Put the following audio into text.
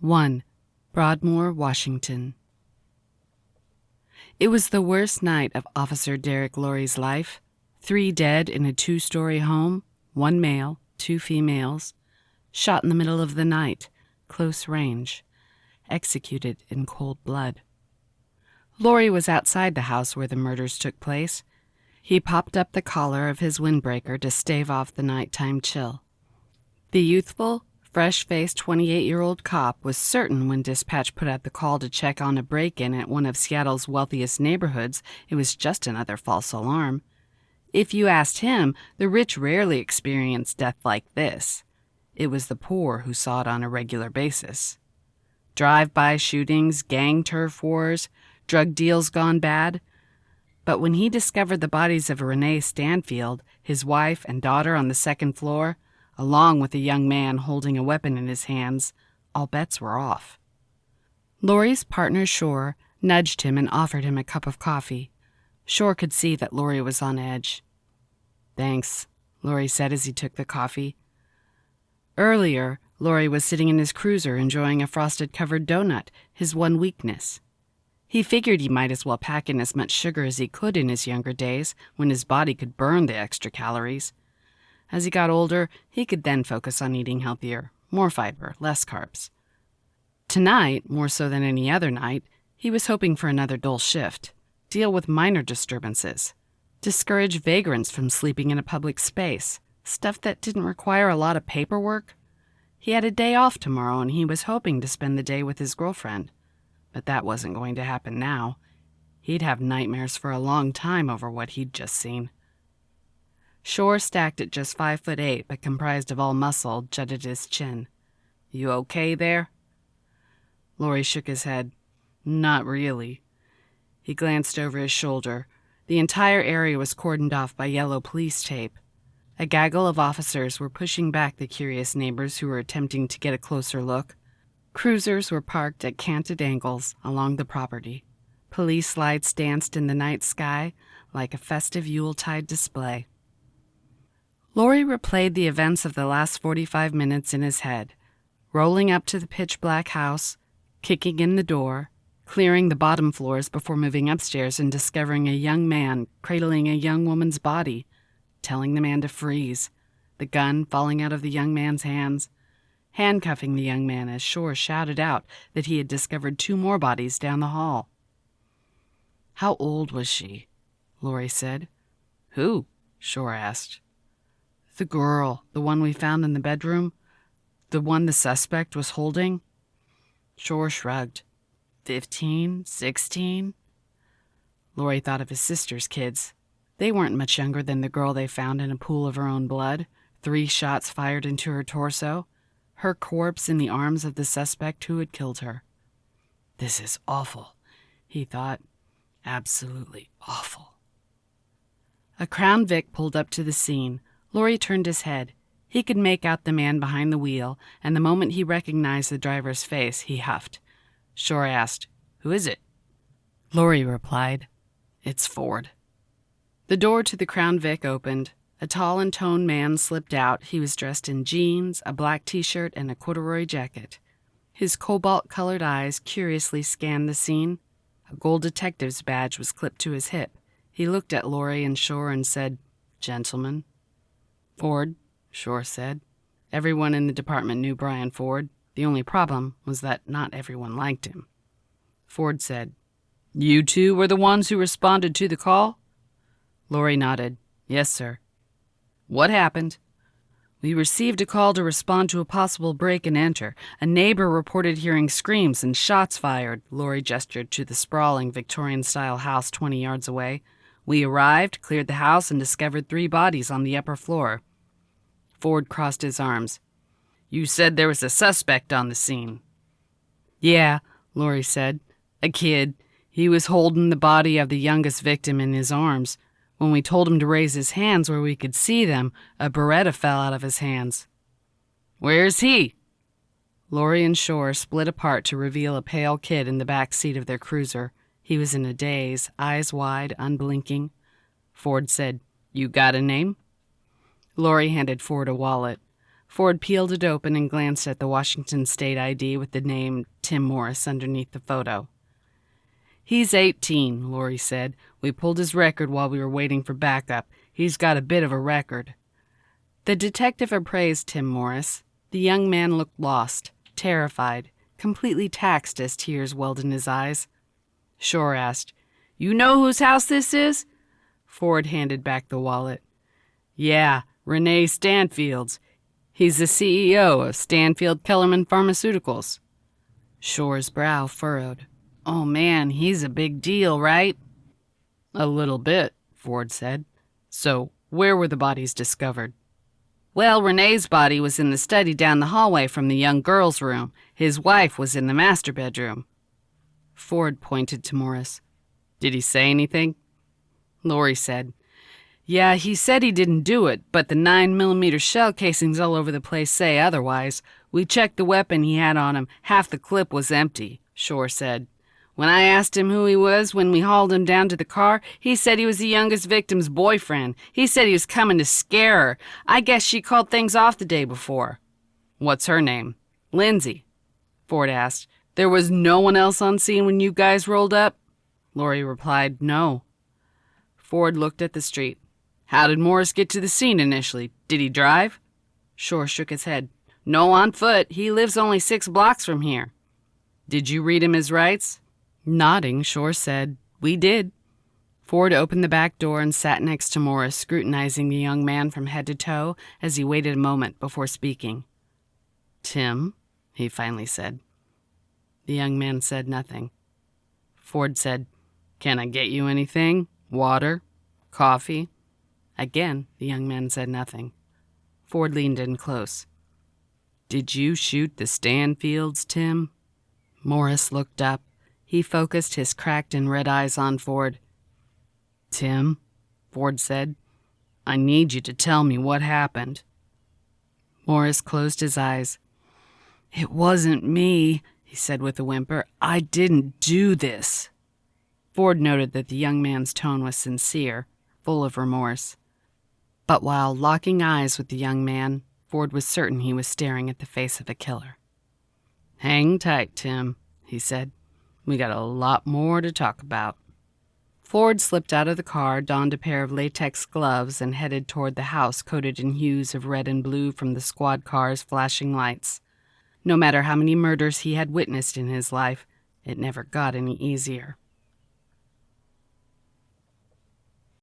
1. Broadmoor, Washington. It was the worst night of Officer Derek Lorry's life. 3 dead in a 2-story home, 1 male, 2 females, shot in the middle of the night, close range, executed in cold blood. Lorry was outside the house where the murders took place. He popped up the collar of his windbreaker to stave off the nighttime chill. The youthful, fresh-faced 28-year-old cop was certain when dispatch put out the call to check on a break-in at one of Seattle's wealthiest neighborhoods, it was just another false alarm. If you asked him, the rich rarely experience death like this. It was the poor who saw it on a regular basis. Drive-by shootings, gang turf wars, drug deals gone bad. But when he discovered the bodies of Renee Stanfield, his wife and daughter on the 2nd floor, along with a young man holding a weapon in his hands, all bets were off. Lorry's partner, Shore, nudged him and offered him a cup of coffee. Shore could see that Lorry was on edge. "Thanks," Lorry said as he took the coffee. Earlier, Lorry was sitting in his cruiser enjoying a frosted-covered donut, his one weakness. He figured he might as well pack in as much sugar as he could in his younger days, when his body could burn the extra calories. As he got older, he could then focus on eating healthier, more fiber, less carbs. Tonight, more so than any other night, he was hoping for another dull shift, deal with minor disturbances, discourage vagrants from sleeping in a public space, stuff that didn't require a lot of paperwork. He had a day off tomorrow and he was hoping to spend the day with his girlfriend. But that wasn't going to happen now. He'd have nightmares for a long time over what he'd just seen. Shore, stacked at just 5'8", but comprised of all muscle, jutted his chin. "You okay there?" Lorry shook his head. "Not really." He glanced over his shoulder. The entire area was cordoned off by yellow police tape. A gaggle of officers were pushing back the curious neighbors who were attempting to get a closer look. Cruisers were parked at canted angles along the property. Police lights danced in the night sky like a festive Yuletide display. Lorry replayed the events of the last 45 minutes in his head, rolling up to the pitch-black house, kicking in the door, clearing the bottom floors before moving upstairs and discovering a young man cradling a young woman's body, telling the man to freeze, the gun falling out of the young man's hands, handcuffing the young man as Shore shouted out that he had discovered 2 more bodies down the hall. "How old was she?" Lorry said. "Who?" Shore asked. "The girl, the one we found in the bedroom, the one the suspect was holding." Shore shrugged. 15, 16? Lorry thought of his sister's kids. They weren't much younger than the girl they found in a pool of her own blood, 3 shots fired into her torso, her corpse in the arms of the suspect who had killed her. "This is awful," he thought. "Absolutely awful." A Crown Vic pulled up to the scene. Lorry turned his head. He could make out the man behind the wheel, and the moment he recognized the driver's face, he huffed. Shore asked, "Who is it?" Lorry replied, "It's Ford." The door to the Crown Vic opened. A tall and toned man slipped out. He was dressed in jeans, a black t-shirt, and a corduroy jacket. His cobalt-colored eyes curiously scanned the scene. A gold detective's badge was clipped to his hip. He looked at Lorry and Shore and said, "Gentlemen." "Ford," Shore said. Everyone in the department knew Brian Ford. The only problem was that not everyone liked him. Ford said, "You 2 were the ones who responded to the call?" Lorry nodded. "Yes, sir." "What happened?" "We received a call to respond to a possible break and enter. A neighbor reported hearing screams and shots fired." Lorry gestured to the sprawling Victorian-style house 20 yards away. "We arrived, cleared the house, and discovered 3 bodies on the upper floor." Ford crossed his arms. "You said there was a suspect on the scene." "Yeah," Lorry said. "A kid. He was holding the body of the youngest victim in his arms. When we told him to raise his hands where we could see them, a Beretta fell out of his hands." "Where's he?" Lorry and Shore split apart to reveal a pale kid in the back seat of their cruiser. He was in a daze, eyes wide, unblinking. Ford said, "You got a name?" Lorry handed Ford a wallet. Ford peeled it open and glanced at the Washington State ID with the name Tim Morris underneath the photo. "He's 18, Lori said. "We pulled his record while we were waiting for backup. He's got a bit of a record." The detective appraised Tim Morris. The young man looked lost, terrified, completely taxed as tears welled in his eyes. Shore asked, "You know whose house this is?" Ford handed back the wallet. "Yeah, Renee Stanfield's. He's the CEO of Stanfield Kellerman Pharmaceuticals." Shore's brow furrowed. "Oh man, he's a big deal, right?" "A little bit," Ford said. "So, where were the bodies discovered?" "Well, Renee's body was in the study down the hallway from the young girl's room. His wife was in the master bedroom." Ford pointed to Morris. "Did he say anything?" Lori said, "Yeah, he said he didn't do it, but the 9mm shell casings all over the place say otherwise. We checked the weapon he had on him. Half the clip was empty," Shore said. "When I asked him who he was when we hauled him down to the car, he said he was the youngest victim's boyfriend. He said he was coming to scare her. I guess she called things off the day before." "What's her name?" "Lindsay," Ford asked. "There was no one else on scene when you guys rolled up?" Lori replied, "No." Ford looked at the street. "How did Morris get to the scene initially? Did he drive?" Shore shook his head. "No, on foot. He lives only 6 blocks from here." "Did you read him his rights?" Nodding, Shore said, "We did." Ford opened the back door and sat next to Morris, scrutinizing the young man from head to toe as he waited a moment before speaking. "Tim," he finally said. The young man said nothing. Ford said, "Can I get you anything? Water? Coffee?" Again, the young man said nothing. Ford leaned in close. "Did you shoot the Stanfields, Tim?" Morris looked up. He focused his cracked and red eyes on Ford. "Tim," Ford said, "I need you to tell me what happened." Morris closed his eyes. "It wasn't me," he said with a whimper. "I didn't do this." Ford noted that the young man's tone was sincere, full of remorse. But while locking eyes with the young man, Ford was certain he was staring at the face of a killer. "Hang tight, Tim," he said. "We got a lot more to talk about." Ford slipped out of the car, donned a pair of latex gloves, and headed toward the house coated in hues of red and blue from the squad car's flashing lights. No matter how many murders he had witnessed in his life, it never got any easier.